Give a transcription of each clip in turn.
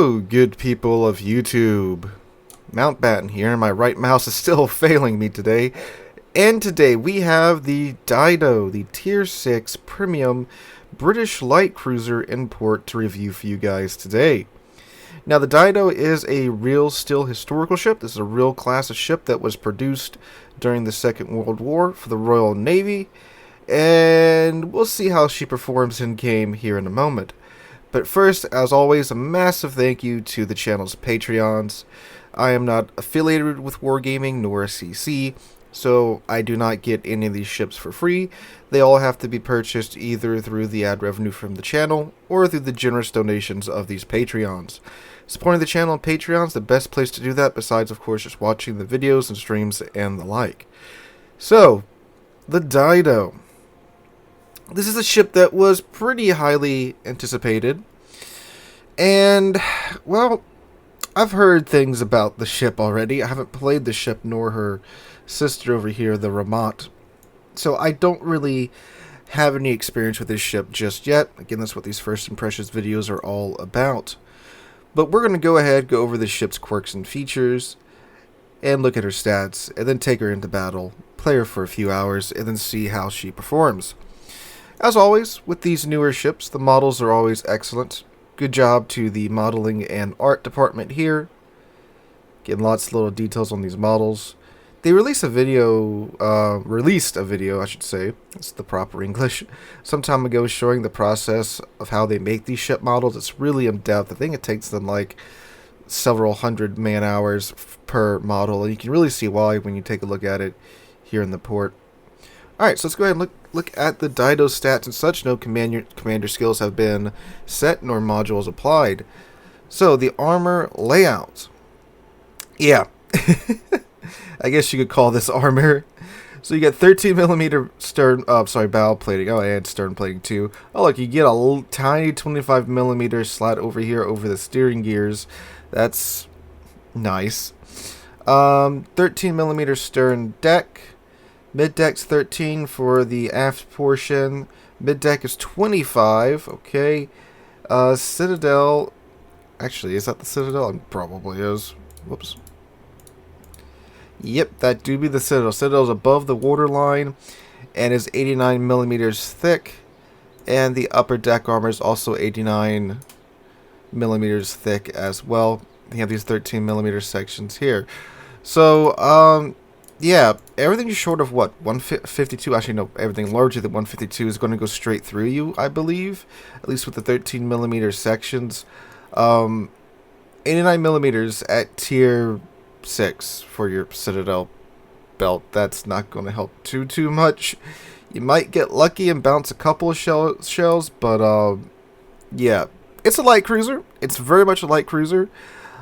Hello, good people of YouTube. Mountbatten here, and my right mouse is still failing me today. And today we have the Dido, the Tier 6 Premium British Light Cruiser import to review for you guys today. Now, the Dido is a real, still historical ship. This is a real class of ship that was produced during the Second World War for the Royal Navy. And we'll see how she performs in-game here in a moment. But first, as always, a massive thank you to the channel's Patreons. I am not affiliated with Wargaming nor CC, so I do not get any of these ships for free. They all have to be purchased either through the ad revenue from the channel or through the generous donations of these Patreons. Supporting the channel on Patreon is the best place to do that, besides, of course, just watching the videos and streams and the like. So, the Dido. This is a ship that was pretty highly anticipated, and, well, I've heard things about the ship already. I haven't played the ship nor her sister over here, the Ramat, so I don't really have any experience with this ship just yet. Again, that's what these first impressions videos are all about. But we're going to go ahead, go over the ship's quirks and features, and look at her stats, and then take her into battle, play her for a few hours, and then see how she performs. As always, with these newer ships, the models are always excellent. Good job to the modeling and art department here. Getting lots of little details on these models. They released a video, I should say, it's the proper English, some time ago showing the process of how they make these ship models. It's really in-depth. I think it takes them like several hundred man-hours per model, and you can really see why when you take a look at it here in the port. Alright, so let's go ahead and look at the Dido stats and such. No commander skills have been set nor modules applied. So, the armor layout. Yeah. I guess you could call this armor. So you get 13mm stern, bow plating. Oh, and stern plating too. Oh, look, you get a tiny 25mm slat over here over the steering gears. That's nice. 13mm stern deck. Mid-deck's 13 for the aft portion. Mid-deck is 25, okay. Citadel, actually, is that the Citadel? It probably is. Whoops. Yep, that do be the Citadel. Citadel's above the waterline and is 89mm thick. And the upper deck armor is also 89mm thick as well. You have these 13mm sections here. So, yeah, everything short of what, 152, actually no, everything larger than 152 is going to go straight through you, I believe, at least with the 13mm sections. 89mm at tier 6 for your Citadel belt. That's not going to help too much. You might get lucky and bounce a couple of shells, but yeah, it's a light cruiser. It's very much a light cruiser.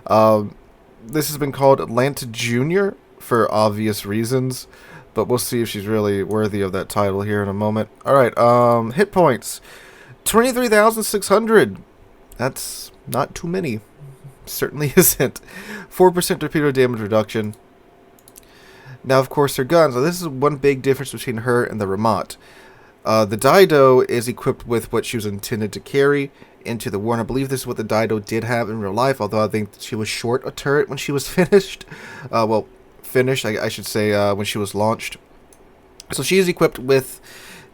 This has been called Atlanta Junior for obvious reasons, but we'll see if she's really worthy of that title here in a moment. Alright, hit points. 23,600. That's not too many. Certainly isn't. 4% torpedo damage reduction. Now, of course, her guns. Now, this is one big difference between her and the Ramat. The Dido is equipped with what she was intended to carry into the war, and I believe this is what the Dido did have in real life, although I think she was short a turret when she was finished. Finished, I should say, when she was launched. So she is equipped with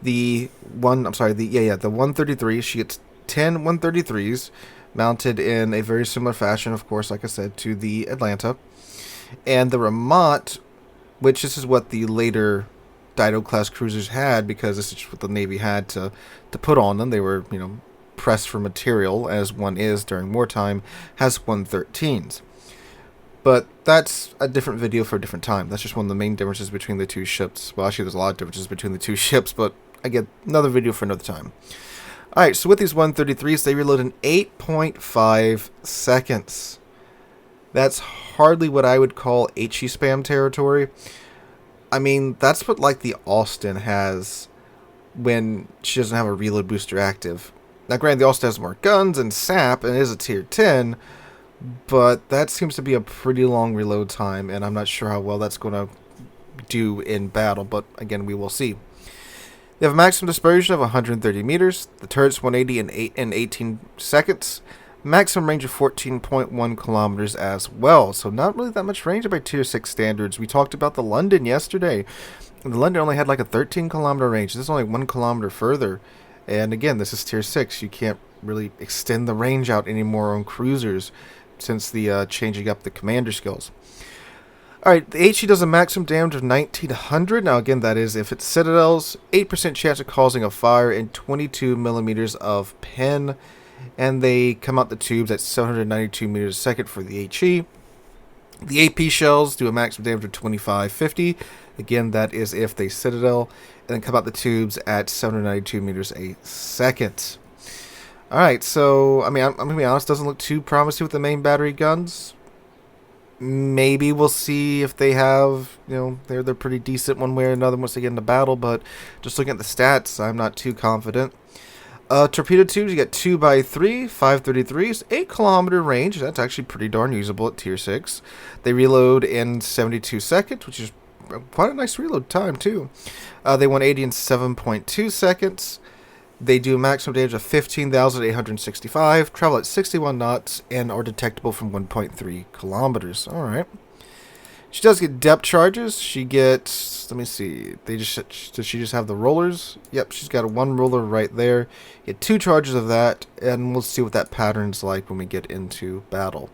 the 133. She gets 10 133s mounted in a very similar fashion, of course, like I said, to the Atlanta. And the Ramat, which this is what the later Dido class cruisers had, because this is what the Navy had to put on them. They were, pressed for material, as one is during wartime, has 113s. But that's a different video for a different time. That's just one of the main differences between the two ships. Well, actually, there's a lot of differences between the two ships, but I get another video for another time. Alright, so with these 133s, they reload in 8.5 seconds. That's hardly what I would call HE spam territory. I mean, that's what, like, the Austin has when she doesn't have a reload booster active. Now, granted, the Austin has more guns and sap, and it is a tier 10, but that seems to be a pretty long reload time, and I'm not sure how well that's going to do in battle, but again, we will see. They have a maximum dispersion of 130 meters. The turret's 180 in 18 seconds. Maximum range of 14.1 kilometers as well. So not really that much range by tier 6 standards. We talked about the London yesterday. The London only had like a 13-kilometer range. This is only 1 kilometer further. And again, this is tier 6. You can't really extend the range out anymore on cruisers since the changing up the commander skills. Alright, the HE does a maximum damage of 1900. Now again, that is if it's citadels, 8% chance of causing a fire, and 22 millimeters of pen. And they come out the tubes at 792 meters a second for the HE. The AP shells do a maximum damage of 2550. Again, that is if they citadel. And then come out the tubes at 792 meters a second. Alright, so, I mean, I'm going to be honest, doesn't look too promising with the main battery guns. Maybe we'll see if they have, they're pretty decent one way or another once they get into battle, but just looking at the stats, I'm not too confident. Torpedo tubes, you get 2x3, 533s, 8-kilometer range. That's actually pretty darn usable at tier 6. They reload in 72 seconds, which is quite a nice reload time, too. They 180 in 7.2 seconds. They do a maximum damage of 15,865, travel at 61 knots, and are detectable from 1.3 kilometers. Alright. She does get depth charges. She gets, let me see, does she just have the rollers? Yep, she's got a 1 roller right there. Get 2 charges of that, and we'll see what that pattern's like when we get into battle.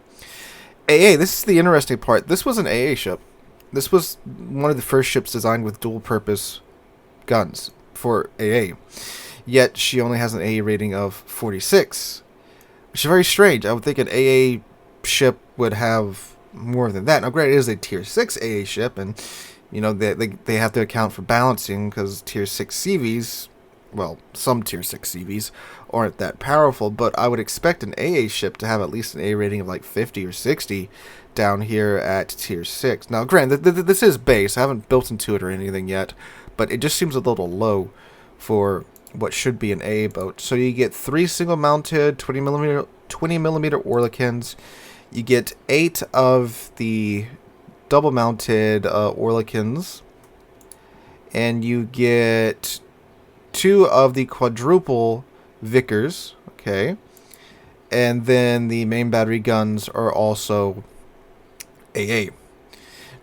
AA, this is the interesting part. This was an AA ship. This was one of the first ships designed with dual-purpose guns for AA. Yet she only has an AA rating of 46. Which is very strange. I would think an AA ship would have more than that. Now, granted, it is a tier 6 AA ship, and they have to account for balancing because tier 6 CVs, well, some tier 6 CVs aren't that powerful, but I would expect an AA ship to have at least an A rating of like 50 or 60 down here at tier 6. Now, granted, this is base. I haven't built into it or anything yet, but it just seems a little low for what should be an AA boat. So you get 3 single-mounted 20mm Orlikins. You get 8 of the double-mounted Orlikins. And you get 2 of the quadruple Vickers. Okay. And then the main battery guns are also AA.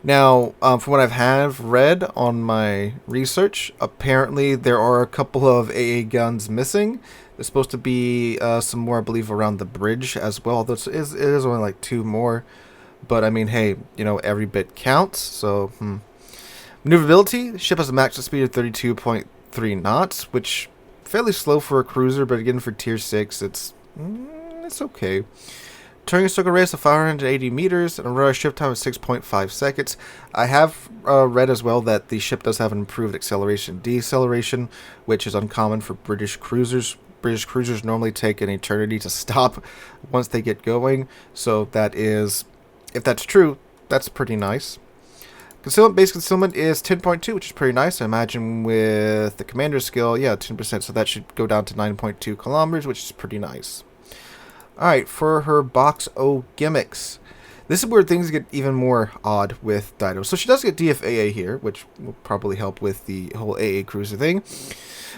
Now, from what I've read on my research, apparently there are a couple of AA guns missing. There's supposed to be some more, I believe, around the bridge as well. Although it is only like 2 more. But, I mean, hey, every bit counts. So, Maneuverability, the ship has a maximum speed of 32.3 knots, which fairly slow for a cruiser, but again, for tier 6, it's okay. Turning circle radius of 580 meters and a rudder shift time of 6.5 seconds. I have read as well that the ship does have an improved acceleration deceleration, which is uncommon for British cruisers. British cruisers normally take an eternity to stop once they get going. So that is, if that's true, that's pretty nice. Base concealment is 10.2, which is pretty nice. I imagine with the commander skill, yeah, 10%. So that should go down to 9.2 kilometers, which is pretty nice. Alright, for her box O gimmicks. This is where things get even more odd with Dido. So she does get DFAA here, which will probably help with the whole AA cruiser thing.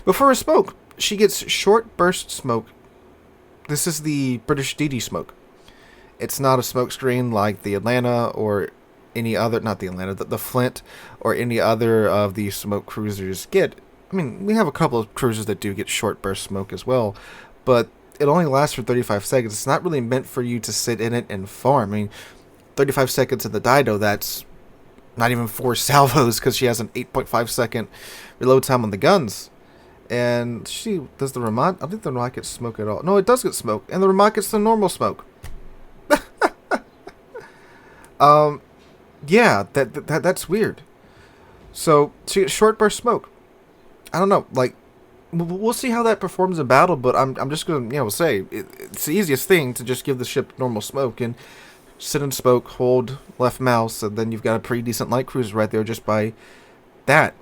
But for her smoke, she gets short burst smoke. This is the British DD smoke. It's not a smoke screen like the Atlanta or any other, not the Atlanta, the Flint or any other of the smoke cruisers get. I mean, we have a couple of cruisers that do get short burst smoke as well, but it only lasts for 35 seconds. It's not really meant for you to sit in it and farm. I mean, 35 seconds in the Dido, that's not even 4 salvos because she has an 8.5 second reload time on the guns. And she does the Ramad. I don't think the Ramad gets smoke at all. No, it does get smoke. And the Ramad gets the normal smoke. Yeah, that's weird. So she gets short burst smoke. I don't know, like, we'll see how that performs in battle, but I'm just going to, say, it's the easiest thing to just give the ship normal smoke and sit in smoke, hold left mouse, and then you've got a pretty decent light cruiser right there just by that.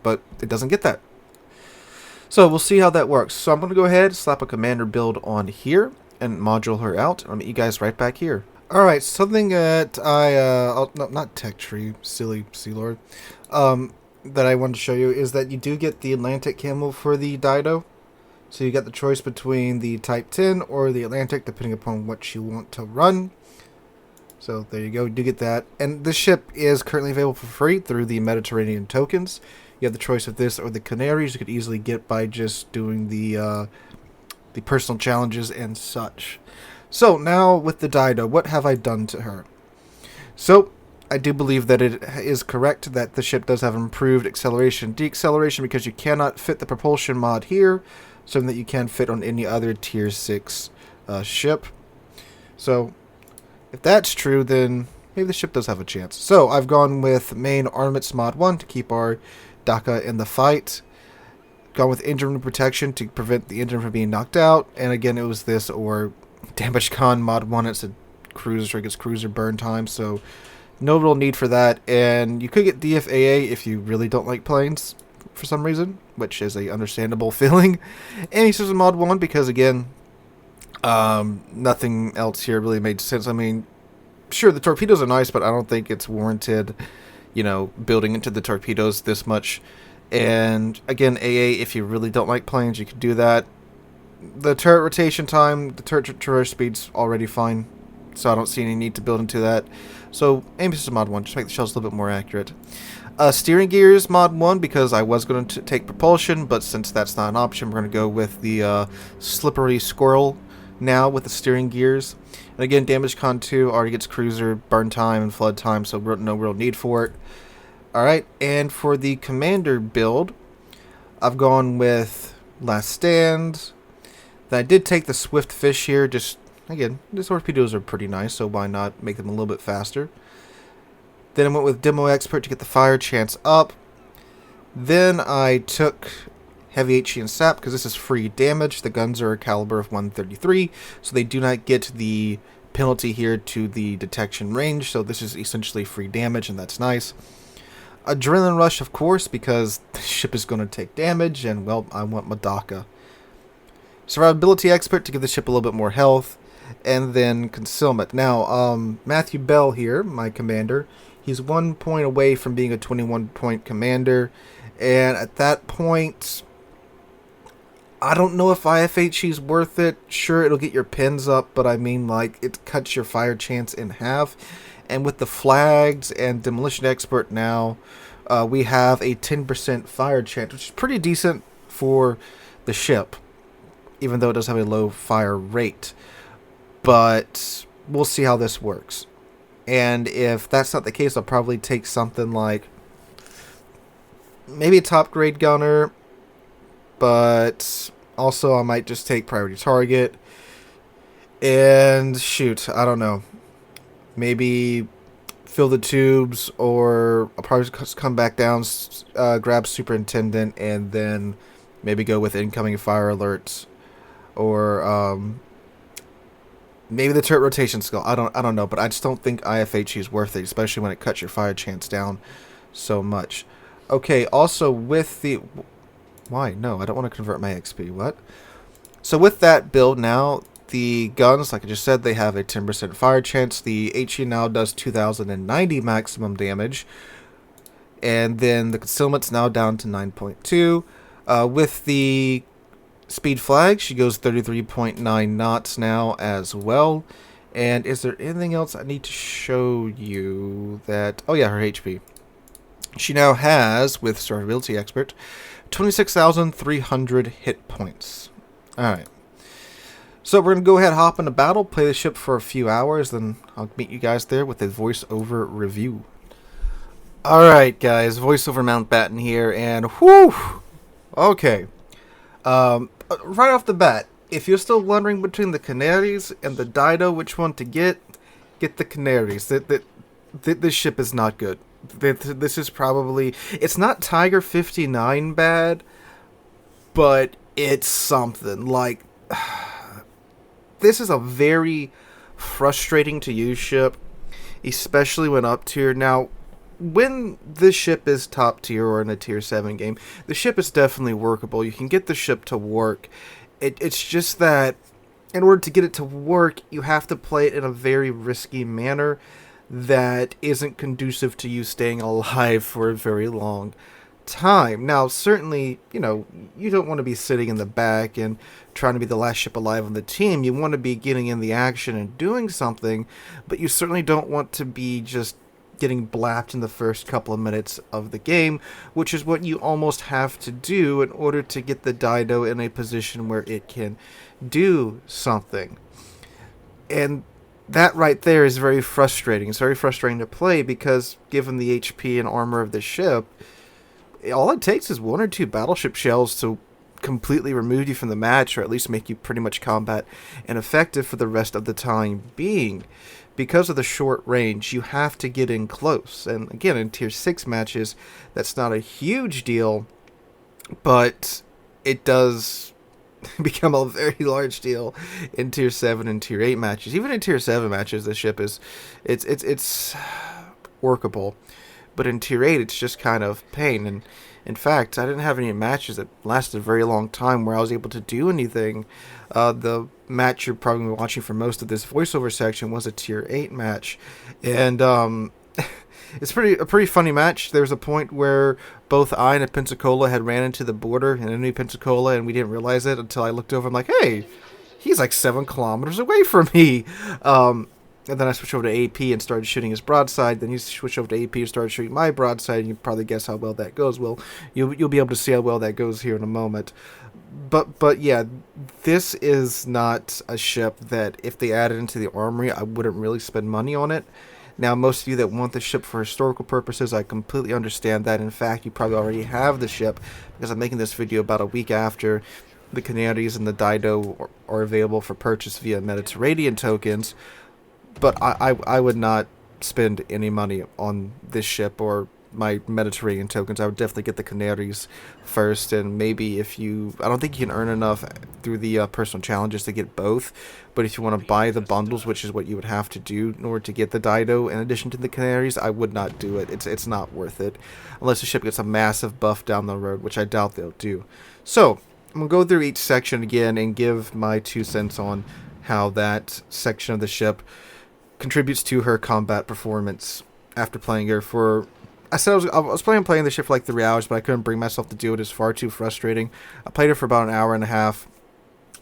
But it doesn't get that. So we'll see how that works. So I'm going to go ahead, slap a commander build on here, and module her out. I'll meet you guys right back here. Alright, something that not tech tree, silly Sealord, that I wanted to show you is that you do get the Atlantic camo for the Dido. So you got the choice between the Type 10 or the Atlantic, depending upon what you want to run. So there you go, you do get that. And this ship is currently available for free through the Mediterranean tokens. You have the choice of this or the Canaries. You could easily get by just doing the personal challenges and such. So now with the Dido, what have I done to her? So I do believe that it is correct that the ship does have improved acceleration, deceleration, because you cannot fit the propulsion mod here, something that you can fit on any other tier 6 ship. So if that's true, then maybe the ship does have a chance. So I've gone with main armaments mod 1 to keep our Daka in the fight. Gone with engine room protection to prevent the engine from being knocked out. And again, it was this or damage con mod 1. It's a cruiser, it gets cruiser burn time, so no real need for that. And you could get DFAA if you really don't like planes for some reason, which is a understandable feeling. And he's just a mod 1 because, again, nothing else here really made sense. I mean, sure, the torpedoes are nice, but I don't think it's warranted, you know, building into the torpedoes this much. And again, AA, if you really don't like planes, you can do that. The turret rotation time, the turret traverse speed's already fine, so I don't see any need to build into that. So aim system mod 1, just make the shells a little bit more accurate. Steering gears mod 1, because I was going to take propulsion, but since that's not an option, we're going to go with the slippery squirrel now with the steering gears. And again, damage con 2 already gets cruiser burn time and flood time, so no real need for it. Alright, and for the commander build, I've gone with Last Stand. Then I did take the Swift Fish here, just, again, the torpedoes are pretty nice, so why not make them a little bit faster. Then I went with Demo Expert to get the fire chance up. Then I took Heavy HE and Sap, because this is free damage. The guns are a caliber of 133, so they do not get the penalty here to the detection range, so this is essentially free damage, and that's nice. Adrenaline Rush, of course, because the ship is going to take damage, and, well, I want Madaka. Survivability Expert to give the ship a little bit more health, and then Concealment. Now, Matthew Bell here, my commander, he's 1 point away from being a 21-point commander, and at that point, I don't know if IFHE is worth it. Sure, it'll get your pins up, but I mean, like, it cuts your fire chance in half. And with the flags and Demolition Expert now, we have a 10% fire chance, which is pretty decent for the ship, even though it does have a low fire rate. But we'll see how this works. And if that's not the case, I'll probably take something like maybe a top grade gunner, but also I might just take priority target. And shoot, I don't know. Maybe fill the tubes, or I'll probably just come back down, grab Superintendent, and then maybe go with incoming fire alerts, or maybe the turret rotation skill. I don't know, but I just don't think IFHE is worth it, especially when it cuts your fire chance down so much. Okay, also with the... Why? No, I don't want to convert my XP. What? So with that build now, the guns, like I just said, they have a 10% fire chance. The HE now does 2,090 maximum damage. And then the concealment's now down to 9.2. With the speed flag, she goes 33.9 knots now as well. And is there anything else I need to show you that... Oh yeah, her HP. She now has, with Survivability Expert, 26,300 hit points. Alright. So we're going to go ahead, hop into battle, play the ship for a few hours, then I'll meet you guys there with a voiceover review. Alright guys, voiceover Mountbatten here, and whew! Okay. Right off the bat, if you're still wondering between the Canaries and the Dido which one to get the Canaries. This ship is not good. This is probably... It's not Tiger 59 bad, but it's something. Like... This is a very frustrating to use ship, especially when up tier. Now, when this ship is top tier or in a tier 7 game, the ship is definitely workable. You can get the ship to work. It's just that in order to get it to work, you have to play it in a very risky manner that isn't conducive to you staying alive for a very long time. Now, certainly, you know, you don't want to be sitting in the back and trying to be the last ship alive on the team. You want to be getting in the action and doing something, but you certainly don't want to be just getting blapped in the first couple of minutes of the game, which is what you almost have to do in order to get the Dido in a position where it can do something. And that right there is very frustrating. It's very frustrating to play because given the HP and armor of the ship, all it takes is 1 or 2 battleship shells to completely remove you from the match, or at least make you pretty much combat ineffective for the rest of the time being. Because of the short range, you have to get in close. And again, in Tier 6 matches, that's not a huge deal, but it does become a very large deal in Tier 7 and Tier 8 matches. Even in Tier 7 matches, the ship is it's workable. But in Tier 8, it's just kind of pain. And in fact, I didn't have any matches that lasted a very long time where I was able to do anything. The match you're probably watching for most of this voiceover section was a Tier 8 match. And it's a pretty funny match. There was a point where both I and a Pensacola had ran into the border, an enemy Pensacola, and we didn't realize it until I looked over. I'm like, hey, he's like 7 kilometers away from me. And then I switched over to AP and started shooting his broadside. Then he switched over to AP and started shooting my broadside. And you probably guess how well that goes. Well, you'll be able to see how well that goes here in a moment. But yeah, this is not a ship that if they added into the armory, I wouldn't really spend money on it. Now, most of you that want the ship for historical purposes, I completely understand that. In fact, you probably already have the ship because I'm making this video about a week after the Canaries and the Dido are available for purchase via Mediterranean tokens. But I would not spend any money on this ship or my Mediterranean tokens. I would definitely get the Canaries first, and maybe I don't think you can earn enough through the personal challenges to get both, but if you want to buy the bundles, which is what you would have to do in order to get the Dido in addition to the Canaries, I would not do it. It's not worth it, unless the ship gets a massive buff down the road, which I doubt they'll do. So, I'm going to go through each section again and give my 2 cents on how that section of the ship contributes to her combat performance after playing her for... I said I was planning on playing the ship for like 3 hours, but I couldn't bring myself to do it. It's far too frustrating. I played it for about an hour and a half.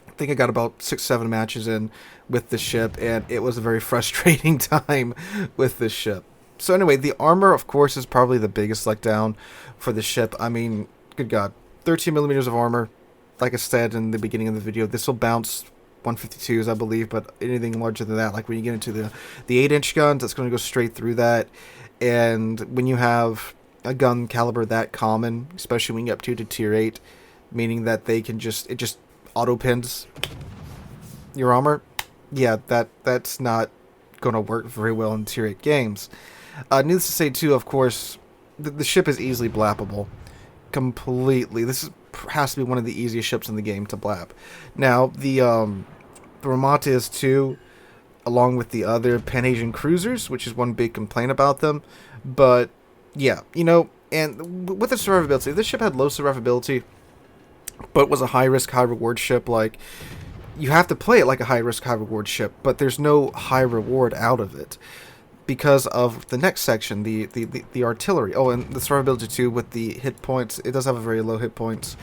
I think I got about 6-7 matches in with the ship, and it was a very frustrating time with this ship. So anyway, the armor, of course, is probably the biggest letdown for the ship. I mean, good God, 13 millimeters of armor. Like I said in the beginning of the video, this will bounce 152s, I believe, but anything larger than that, like when you get into the 8-inch guns, that's going to go straight through that. And when you have a gun caliber that common, especially when you get up to Tier 8, meaning that it just auto pins your armor, yeah, that's not going to work very well in Tier 8 games. Needless to say, too, of course, the ship is easily blappable. Completely. This has to be one of the easiest ships in the game to blap. Now, the Ramata is too, along with the other Pan-Asian cruisers, which is one big complaint about them. But, yeah, you know, and with the survivability, if this ship had low survivability, but was a high-risk, high-reward ship, like, you have to play it like a high-risk, high-reward ship, but there's no high reward out of it. Because of the next section, the artillery. Oh, and the survivability too with the hit points. It does have a very low hit point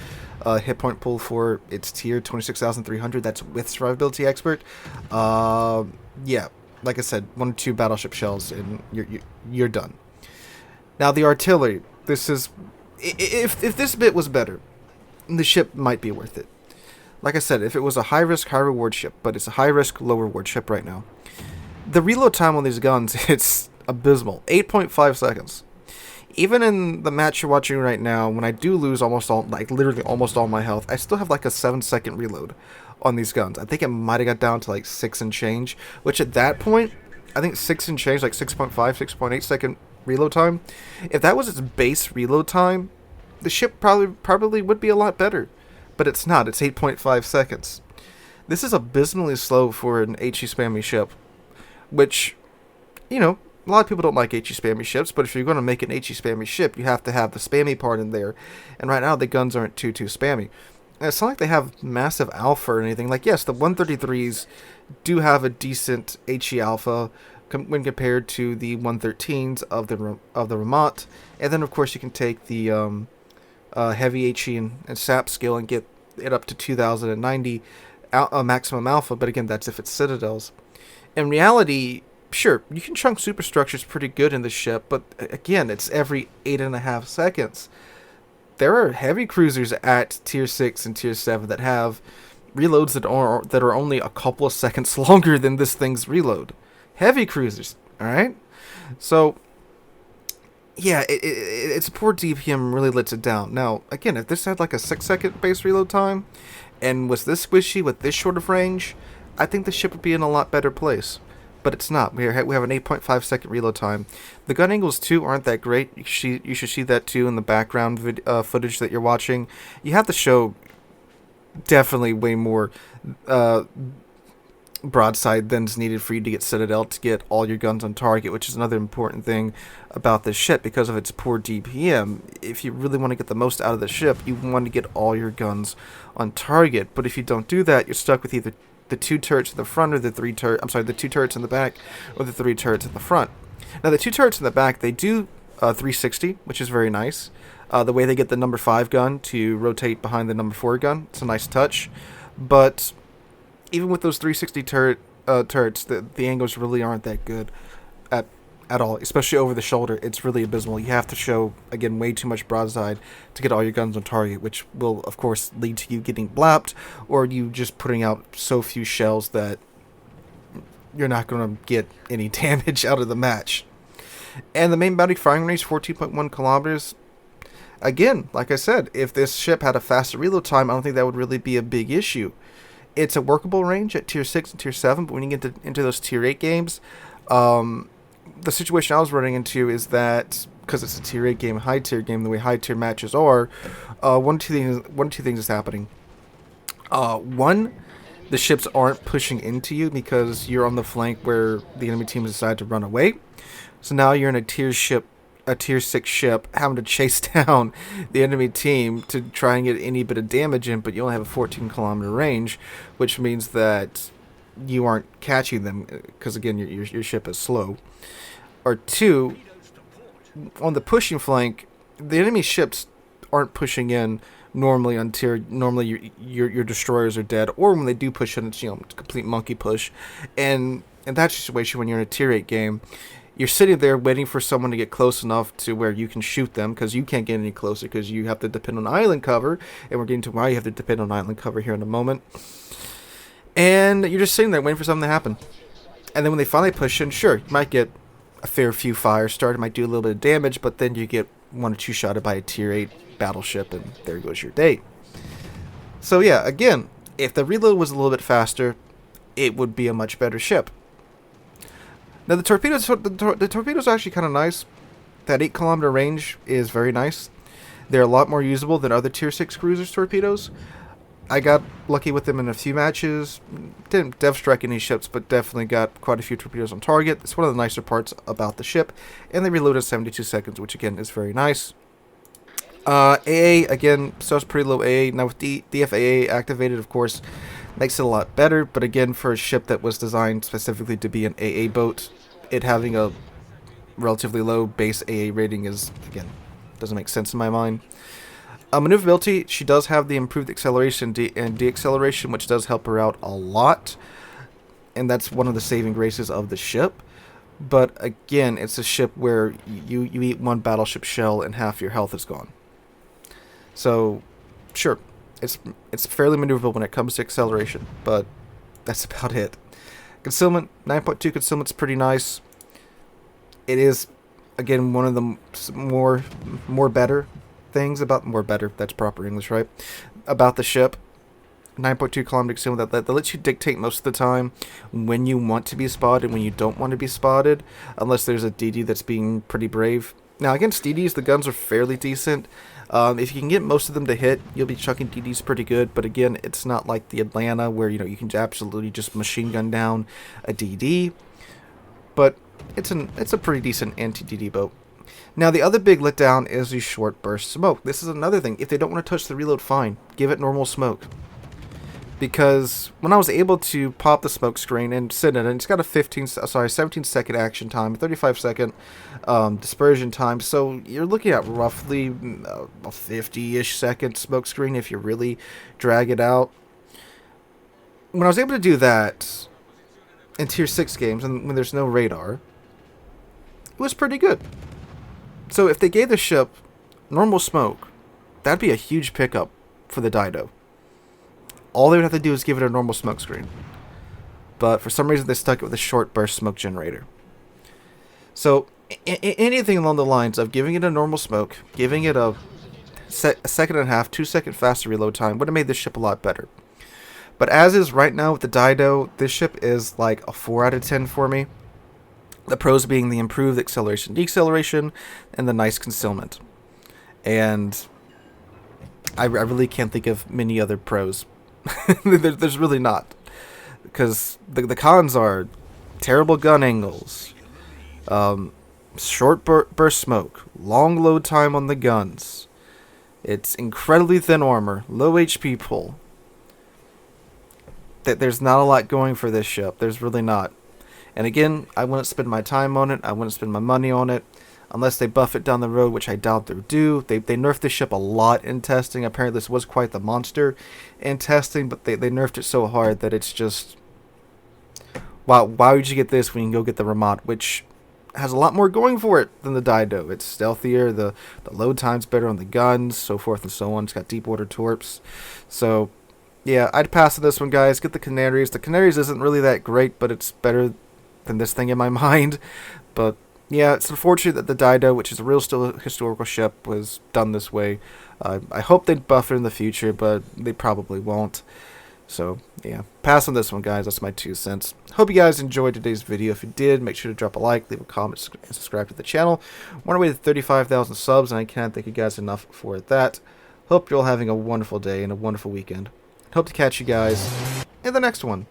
pool for its tier, 26,300. That's with survivability expert. Yeah, like I said, 1 or 2 battleship shells and you're done. Now the artillery. This is if this bit was better, the ship might be worth it. Like I said, if it was a high risk, high reward ship, but it's a high risk, low reward ship right now. The reload time on these guns, it's abysmal. 8.5 seconds. Even in the match you're watching right now, when I do lose literally almost all my health, I still have like a 7-second reload on these guns. I think it might have got down to like 6 and change, which at that point, I think 6 and change, like 6.5, 6.8 second reload time. If that was its base reload time, the ship probably would be a lot better. But it's not. It's 8.5 seconds. This is abysmally slow for an HE spammy ship. Which, you know, a lot of people don't like HE spammy ships, but if you're going to make an HE spammy ship, you have to have the spammy part in there. And right now, the guns aren't too spammy. And it's not like they have massive alpha or anything. Like, yes, the 133s do have a decent HE alpha when compared to the 113s of the Ramat. And then, of course, you can take the heavy HE and SAP skill and get it up to 2090 maximum alpha, but again, that's if it's citadels. In reality, sure, you can chunk superstructures pretty good in the ship, but again, it's every 8.5 seconds. There are heavy cruisers at tier 6 and tier 7 that have reloads that are only a couple of seconds longer than this thing's reload. Heavy cruisers, alright? So, yeah, its poor DPM really lets it down. Now, again, if this had like a 6-second base reload time, and was this squishy with this short of range, I think the ship would be in a lot better place. But it's not. We have an 8.5 second reload time. The gun angles, too, aren't that great. You should see that, too, in the background footage that you're watching. You have to show definitely way more broadside than's needed for you to get Citadel to get all your guns on target, which is another important thing about this ship because of its poor DPM. If you really want to get the most out of the ship, you want to get all your guns on target. But if you don't do that, you're stuck with either the 2 turrets in the front or the 2 turrets in the back or the 3 turrets in the front. Now the 2 turrets in the back, they do 360, which is very nice. The way they get the number 5 gun to rotate behind the number 4 gun, it's a nice touch. But even with those 360 turrets, the angles really aren't that good at all, especially over the shoulder. It's really abysmal. You have to show, again, way too much broadside to get all your guns on target, which will, of course, lead to you getting blapped or you just putting out so few shells that you're not going to get any damage out of the match. And the main bounty firing range, 14.1 kilometers. Again, like I said, if this ship had a faster reload time, I don't think that would really be a big issue. It's a workable range at tier 6 and tier 7, but when you get into those tier 8 games, the situation I was running into is that, because it's a tier 8 game, high tier game, the way high tier matches are, one of two things is happening. One, the ships aren't pushing into you because you're on the flank where the enemy team has decided to run away. So now you're in a tier 6 ship, having to chase down the enemy team to try and get any bit of damage in, but you only have a 14-kilometer range, which means that you aren't catching them because, again, your ship is slow. Or 2, on the pushing flank, the enemy ships aren't pushing in normally on tier. Normally, your destroyers are dead, or when they do push in, it's, it's a complete monkey push. And in that situation, when you're in a tier 8 game, you're sitting there waiting for someone to get close enough to where you can shoot them, because you can't get any closer because you have to depend on island cover, and we're getting to why you have to depend on island cover here in a moment. And you're just sitting there waiting for something to happen. And then when they finally push in, sure, you might get a fair few fires started, might do a little bit of damage, but then you get 1 or 2 shotted by a tier 8 battleship, and there goes your day. So yeah, again, if the reload was a little bit faster, it would be a much better ship. Now the torpedoes are actually kind of nice. That 8-kilometer range is very nice. They're a lot more usable than other tier 6 cruisers torpedoes. I got lucky with them in a few matches. Didn't dev strike any ships, but definitely got quite a few torpedoes on target. It's one of the nicer parts about the ship. And they reload in 72 seconds, which again is very nice. AA, again, starts pretty low AA. Now with DFAA activated, of course, makes it a lot better. But again, for a ship that was designed specifically to be an AA boat, it having a relatively low base AA rating is, again, doesn't make sense in my mind. Maneuverability, she does have the improved acceleration and deacceleration, which does help her out a lot. And that's one of the saving graces of the ship. But again, it's a ship where you eat 1 battleship shell and half your health is gone. So, sure, it's fairly maneuverable when it comes to acceleration, but that's about it. Concealment, 9.2 concealment's pretty nice. It is, again, one of the more better things about that's proper English, right? About the ship. 9.2 kilometer concealment that lets you dictate most of the time when you want to be spotted and when you don't want to be spotted, unless there's a DD that's being pretty brave. Now against DDs, the guns are fairly decent. If you can get most of them to hit, you'll be chucking DDs pretty good. But again, it's not like the Atlanta where you can absolutely just machine gun down a DD. But it's a pretty decent anti-DD boat. Now, the other big letdown is the short burst smoke. This is another thing. If they don't want to touch the reload, fine. Give it normal smoke. because when I was able to pop the smoke screen and sit in it, it's got a 17-second action time, 35-second dispersion time. So you're looking at roughly a 50-ish second smoke screen if you really drag it out. When I was able to do that in Tier 6 games, and when there's no radar, it was pretty good. So if they gave the ship normal smoke, that'd be a huge pickup for the Dido. All they would have to do is give it a normal smoke screen. But for some reason, they stuck it with a short burst smoke generator. So anything along the lines of giving it a normal smoke, giving it a second and a half, 2-second faster reload time would have made this ship a lot better. But as is right now with the Dido, this ship is like a 4 out of 10 for me. The pros being the improved acceleration, deceleration, and the nice concealment. And I really can't think of many other pros. There's really not. Because the cons are terrible gun angles, short burst smoke, long load time on the guns. It's incredibly thin armor, low HP pull. There's not a lot going for this ship. There's really not. And again, I wouldn't spend my time on it. I wouldn't spend my money on it. Unless they buff it down the road, which I doubt they do. They nerfed the ship a lot in testing. Apparently this was quite the monster in testing, but they nerfed it so hard that it's just... Wow, why would you get this when you can go get the Ramat, which has a lot more going for it than the Dido. It's stealthier, the load time's better on the guns, so forth and so on. It's got deep water torps. So, yeah, I'd pass on this one, guys. Get the Canaries. The Canaries isn't really that great, but it's better than this thing in my mind. But... yeah, it's unfortunate that the Dido, which is a real still historical ship, was done this way. I hope they'd buff it in the future, but they probably won't. So, yeah, pass on this one, guys. That's my 2 cents. Hope you guys enjoyed today's video. If you did, make sure to drop a like, leave a comment, and subscribe to the channel. We're on our way to 35,000 subs, and I can't thank you guys enough for that. Hope you're all having a wonderful day and a wonderful weekend. Hope to catch you guys in the next one.